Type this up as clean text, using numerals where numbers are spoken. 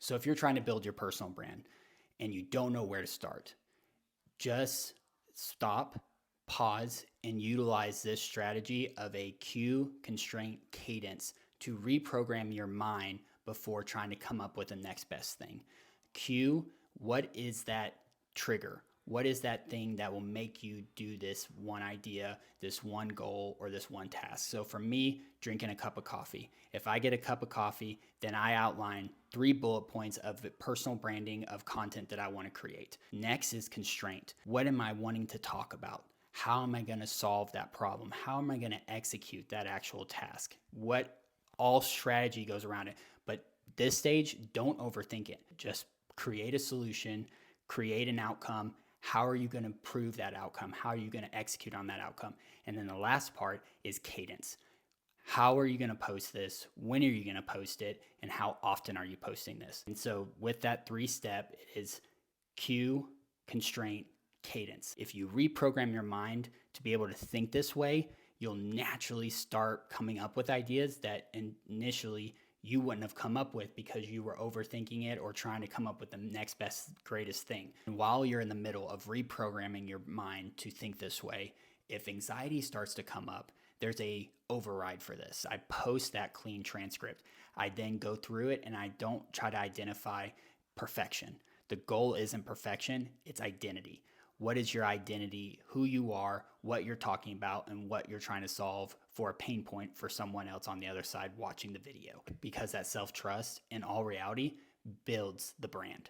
So if you're trying to build your personal brand and you don't know where to start, just stop, pause, and utilize this strategy of a cue, constraint, cadence to reprogram your mind before trying to come up with the next best thing. Cue, what is that trigger? What is that thing that will make you do this one idea, this one goal, or this one task? So for me, drinking a cup of coffee. If I get a cup of coffee, then I outline 3 bullet points of personal branding of content that I want to create. Next is constraint. What am I wanting to talk about? How am I going to solve that problem? How am I going to execute that actual task? What all strategy goes around it. But this stage, don't overthink it. Just create a solution, create an outcome. How are you going to prove that outcome? How are you going to execute on that outcome? And then the last part is cadence. How are you going to post this? When are you going to post it? And how often are you posting this? And so with that 3-step, it is cue, constraint, cadence. If you reprogram your mind to be able to think this way, you'll naturally start coming up with ideas that initially you wouldn't have come up with because you were overthinking it or trying to come up with the next best, greatest thing. And while you're in the middle of reprogramming your mind to think this way, if anxiety starts to come up, there's a override for this. I post that clean transcript. I then go through it and I don't try to identify perfection. The goal isn't perfection, it's identity. What is your identity, who you are, what you're talking about, and what you're trying to solve for a pain point for someone else on the other side watching the video? Because that self-trust, in all reality, builds the brand.